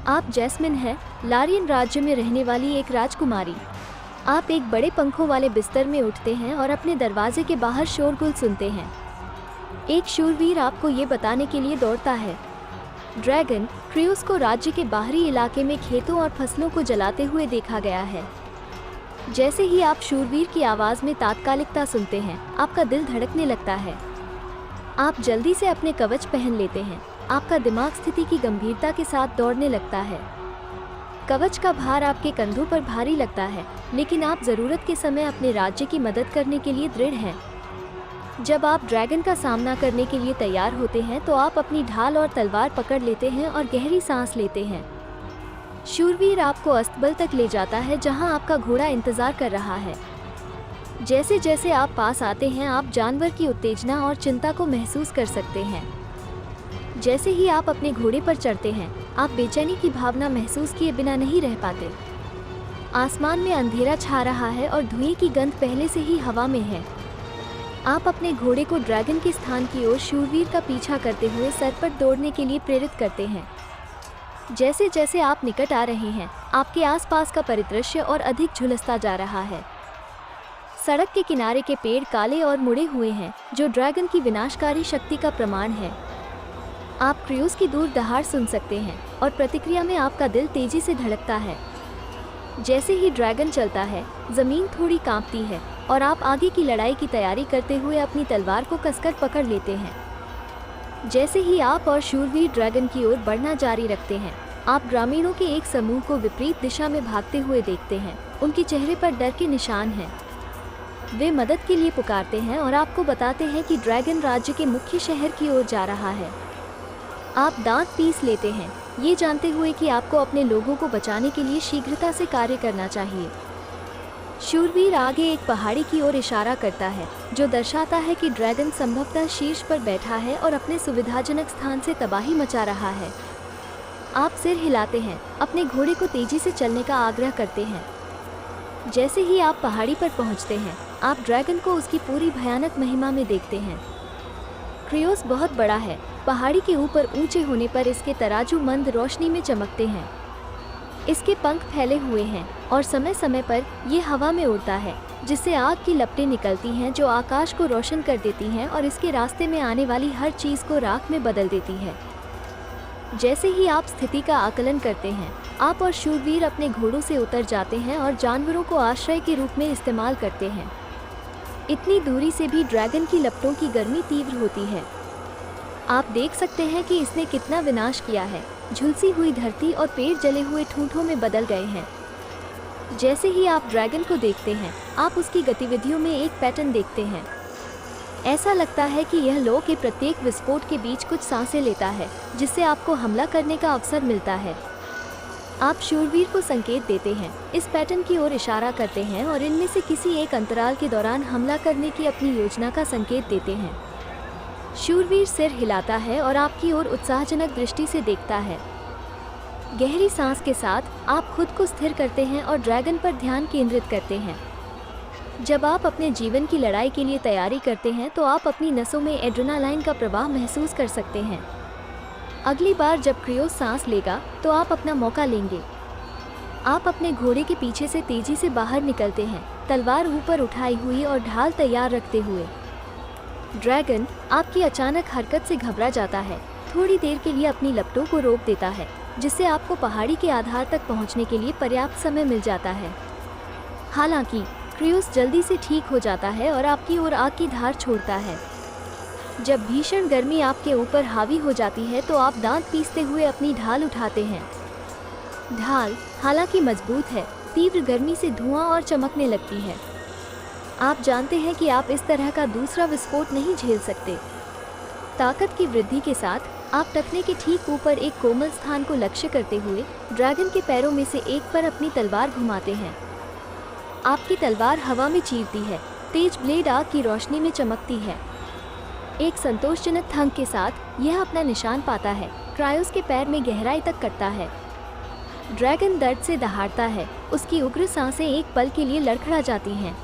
आप जैस्मिन हैं, लारियन राज्य में रहने वाली एक राजकुमारी। आप एक बड़े पंखों वाले बिस्तर में उठते हैं और अपने दरवाजे के बाहर शोरगुल सुनते हैं। एक शूरवीर आपको ये बताने के लिए दौड़ता है। ड्रैगन क्रियोस को राज्य के बाहरी इलाके में खेतों और फसलों को जलाते हुए देखा गया है। जैसे ही आप शूरवीर की आवाज़ में तात्कालिकता सुनते हैं, आपका दिल धड़कने लगता है। आप जल्दी से अपने कवच पहन लेते हैं। आपका दिमाग स्थिति की गंभीरता के साथ दौड़ने लगता है। कवच का भार आपके कंधों पर भारी लगता है, लेकिन आप ज़रूरत के समय अपने राज्य की मदद करने के लिए दृढ़ हैं। जब आप ड्रैगन का सामना करने के लिए तैयार होते हैं तो आप अपनी ढाल और तलवार पकड़ लेते हैं और गहरी सांस लेते हैं। शूरवीर आपको अस्तबल तक ले जाता है, जहां आपका घोड़ा इंतजार कर रहा है। जैसे जैसे आप पास आते हैं, आप जानवर की उत्तेजना और चिंता को महसूस कर सकते हैं। जैसे ही आप अपने घोड़े पर चढ़ते हैं, आप बेचैनी की भावना महसूस किए बिना नहीं रह पाते। आसमान में अंधेरा छा रहा है और धुएं की गंध पहले से ही हवा में है। आप अपने घोड़े को ड्रैगन के स्थान की ओर शूरवीर का पीछा करते हुए सरपट दौड़ने के लिए प्रेरित करते हैं। जैसे जैसे आप निकट आ रहे हैं, आपके आसपास का परिदृश्य और अधिक झुलसता जा रहा है। सड़क के किनारे के पेड़ काले और मुड़े हुए हैं, जो ड्रैगन की विनाशकारी शक्ति का प्रमाण है। आप क्रियोस की दूर दहाड़ सुन सकते हैं और प्रतिक्रिया में आपका दिल तेजी से धड़कता है। जैसे ही ड्रैगन चलता है, जमीन थोड़ी कांपती है और आप आगे की लड़ाई की तैयारी करते हुए अपनी तलवार को कसकर पकड़ लेते हैं। जैसे ही आप और शूरवीर ड्रैगन की ओर बढ़ना जारी रखते हैं, आप ग्रामीणों के एक समूह को विपरीत दिशा में भागते हुए देखते हैं। उनके चेहरे पर डर के निशान हैं। वे मदद के लिए पुकारते हैं और आपको बताते हैं कि ड्रैगन राज्य के मुख्य शहर की ओर जा रहा है। आप दांत पीस लेते हैं, ये जानते हुए कि आपको अपने लोगों को बचाने के लिए शीघ्रता से कार्य करना चाहिए। शूरवीर आगे एक पहाड़ी की ओर इशारा करता है, जो दर्शाता है कि ड्रैगन संभवतः शीर्ष पर बैठा है और अपने सुविधाजनक स्थान से तबाही मचा रहा है। आप सिर हिलाते हैं, अपने घोड़े को तेजी से चलने का आग्रह करते हैं। जैसे ही आप पहाड़ी पर पहुंचते हैं, आप ड्रैगन को उसकी पूरी भयानक महिमा में देखते हैं। क्रियोस बहुत बड़ा है। पहाड़ी के ऊपर ऊंचे होने पर इसके तराजू मंद रोशनी में चमकते हैं। इसके पंख फैले हुए हैं और समय समय पर ये हवा में उड़ता है, जिससे आग की लपटें निकलती हैं जो आकाश को रोशन कर देती हैं और इसके रास्ते में आने वाली हर चीज़ को राख में बदल देती है। जैसे ही आप स्थिति का आकलन करते हैं, आप और शूरवीर अपने घोड़ों से उतर जाते हैं और जानवरों को आश्रय के रूप में इस्तेमाल करते हैं। इतनी दूरी से भी ड्रैगन की लपटों की गर्मी तीव्र होती है। आप देख सकते हैं कि इसने कितना विनाश किया है। झुलसी हुई धरती और पेड़ जले हुए ठूंठों में बदल गए हैं। जैसे ही आप ड्रैगन को देखते हैं, आप उसकी गतिविधियों में एक पैटर्न देखते हैं। ऐसा लगता है कि यह लो के प्रत्येक विस्फोट के बीच कुछ सांसें लेता है, जिससे आपको हमला करने का अवसर मिलता है। आप शूरवीर को संकेत देते हैं, इस पैटर्न की ओर इशारा करते हैं और इनमें से किसी एक अंतराल के दौरान हमला करने की अपनी योजना का संकेत देते हैं। शूरवीर सिर हिलाता है और आपकी ओर उत्साहजनक दृष्टि से देखता है। गहरी सांस के साथ आप खुद को स्थिर करते हैं और ड्रैगन पर ध्यान केंद्रित करते हैं। जब आप अपने जीवन की लड़ाई के लिए तैयारी करते हैं तो आप अपनी नसों में एड्रेनालाइन का प्रवाह महसूस कर सकते हैं। अगली बार जब क्रियोस सांस लेगा तो आप अपना मौका लेंगे। आप अपने घोड़े के पीछे से तेजी से बाहर निकलते हैं, तलवार ऊपर उठाई हुई और ढाल तैयार रखते हुए। ड्रैगन आपकी अचानक हरकत से घबरा जाता है, थोड़ी देर के लिए अपनी लपटों को रोक देता है, जिससे आपको पहाड़ी के आधार तक पहुंचने के लिए पर्याप्त समय मिल जाता है। हालांकि क्रियोस जल्दी से ठीक हो जाता है और आपकी ओर आग की धार छोड़ता है। जब भीषण गर्मी आपके ऊपर हावी हो जाती है तो आप दांत पीसते हुए अपनी ढाल उठाते हैं। ढाल हालांकि मजबूत है, तीव्र गर्मी से धुआं और चमकने लगती है। आप जानते हैं कि आप इस तरह का दूसरा विस्फोट नहीं झेल सकते। ताकत की वृद्धि के साथ आप टखने के ठीक ऊपर एक कोमल स्थान को लक्ष्य करते हुए ड्रैगन के पैरों में से एक पर अपनी तलवार घुमाते हैं। आपकी तलवार हवा में चीरती है, तेज ब्लेड आग की रोशनी में चमकती है। एक संतोषजनक थंक के साथ यह अपना निशान पाता है, क्रायोस के पैर में गहराई तक कटता है। ड्रैगन दर्द से दहाड़ता है, उसकी उग्र सांसें एक पल के लिए लड़खड़ा जाती हैं।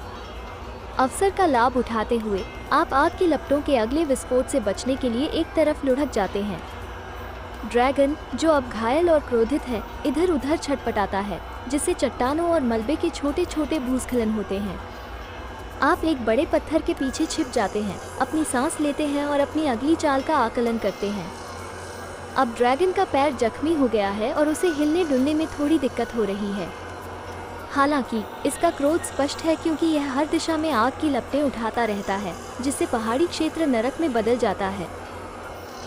अवसर का लाभ उठाते हुए आप आग की लपटों के अगले विस्फोट से बचने के लिए एक तरफ लुढ़क जाते हैं। ड्रैगन, जो अब घायल और क्रोधित है, इधर उधर छटपटाता है, जिससे चट्टानों और मलबे के छोटे छोटे भूस्खलन होते हैं। आप एक बड़े पत्थर के पीछे छिप जाते हैं, अपनी सांस लेते हैं और अपनी अगली चाल का आकलन करते हैं। अब ड्रैगन का पैर जख्मी हो गया है और उसे हिलने डुलने में थोड़ी दिक्कत हो रही है। हालांकि इसका क्रोध स्पष्ट है, क्योंकि यह हर दिशा में आग की लपटें उठाता रहता है, जिससे पहाड़ी क्षेत्र नरक में बदल जाता है।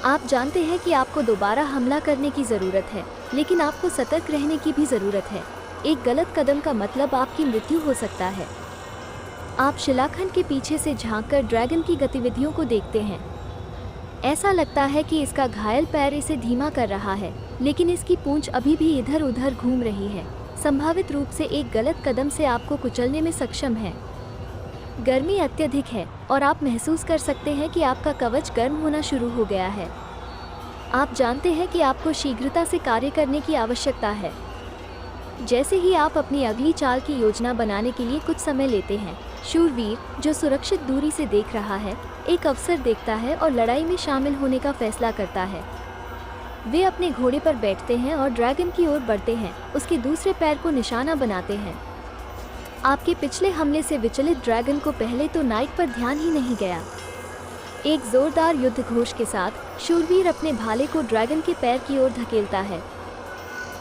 आप जानते हैं कि आपको दोबारा हमला करने की ज़रूरत है, लेकिन आपको सतर्क रहने की भी ज़रूरत है। एक गलत कदम का मतलब आपकी मृत्यु हो सकता है। आप शिलाखंड के पीछे से झांककर ड्रैगन की गतिविधियों को देखते हैं। ऐसा लगता है कि इसका घायल पैर इसे धीमा कर रहा है, लेकिन इसकी पूंछ अभी भी इधर उधर घूम रही है, संभावित रूप से एक गलत कदम से आपको कुचलने में सक्षम है। गर्मी अत्यधिक है और आप महसूस कर सकते हैं कि आपका कवच गर्म होना शुरू हो गया है। आप जानते हैं कि आपको शीघ्रता से कार्य करने की आवश्यकता है। जैसे ही आप अपनी अगली चाल की योजना बनाने के लिए कुछ समय लेते हैं, शूरवीर, जो सुरक्षित दूरी से देख रहा है, एक अवसर देखता है और लड़ाई में शामिल होने का फैसला करता है। वे अपने घोड़े पर बैठते हैं और ड्रैगन की ओर बढ़ते हैं, उसके दूसरे पैर को निशाना बनाते हैं। आपके पिछले हमले से विचलित ड्रैगन को पहले तो नाइट पर ध्यान ही नहीं गया। एक जोरदार युद्ध घोष के साथ शूरवीर अपने भाले को ड्रैगन के पैर की ओर धकेलता है।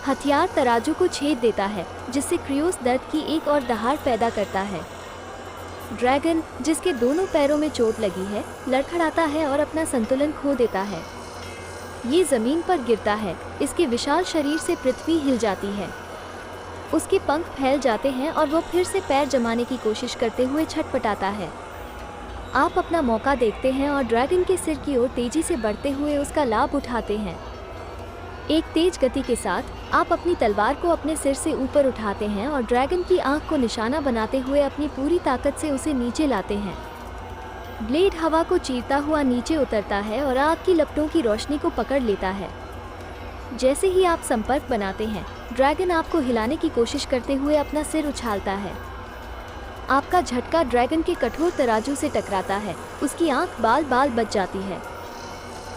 हथियार तराजू को छेद देता है, जिससे क्रियोस दर्द की एक और दहाड़ पैदा करता है। ड्रैगन, जिसके दोनों पैरों में चोट लगी है, लड़खड़ाता है और अपना संतुलन खो देता है। ये जमीन पर गिरता है, इसके विशाल शरीर से पृथ्वी हिल जाती है। उसके पंख फैल जाते हैं और वो फिर से पैर जमाने की कोशिश करते हुए छटपटाता है। आप अपना मौका देखते हैं और ड्रैगन के सिर की ओर तेजी से बढ़ते हुए उसका लाभ उठाते हैं। एक तेज गति के साथ आप अपनी तलवार को अपने सिर से ऊपर उठाते हैं और ड्रैगन की आंख को निशाना बनाते हुए अपनी पूरी ताकत से उसे नीचे लाते हैं। ब्लेड हवा को चीरता हुआ नीचे उतरता है और आग की लपटों की रोशनी को पकड़ लेता है। जैसे ही आप संपर्क बनाते हैं, ड्रैगन आपको हिलाने की कोशिश करते हुए अपना सिर उछालता है। आपका झटका ड्रैगन के कठोर तराजू से टकराता है, उसकी आंख बाल बाल बच जाती है।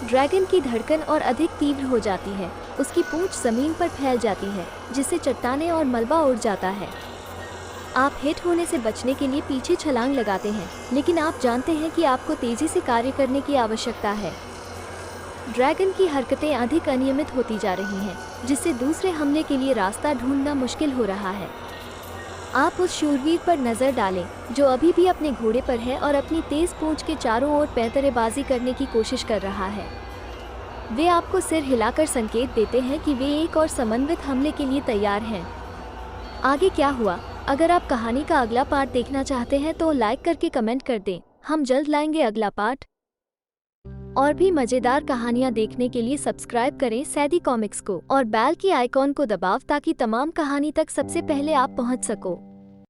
ड्रैगन की धड़कन और अधिक तीव्र हो जाती है, उसकी पूंछ जमीन पर फैल जाती है, जिससे चट्टानें और मलबा उड़ जाता है। आप हिट होने से बचने के लिए पीछे छलांग लगाते हैं, लेकिन आप जानते हैं कि आपको तेजी से कार्य करने की आवश्यकता है। ड्रैगन की हरकतें अधिक अनियमित होती जा रही हैं, जिससे दूसरे हमले के लिए रास्ता ढूंढना मुश्किल हो रहा है। आप उस शूरवीर पर नज़र डालें, जो अभी भी अपने घोड़े पर है और अपनी तेज पूंछ के चारों ओर पैंतरेबाजी करने की कोशिश कर रहा है। वे आपको सिर हिलाकर संकेत देते हैं कि वे एक और समन्वित हमले के लिए तैयार हैं। आगे क्या हुआ? अगर आप कहानी का अगला पार्ट देखना चाहते हैं तो लाइक करके कमेंट कर दें। हम जल्द लाएंगे अगला पार्ट। और भी मज़ेदार कहानियाँ देखने के लिए सब्सक्राइब करें सैदी कॉमिक्स को और बेल की आइकॉन को दबाव, ताकि तमाम कहानी तक सबसे पहले आप पहुँच सको।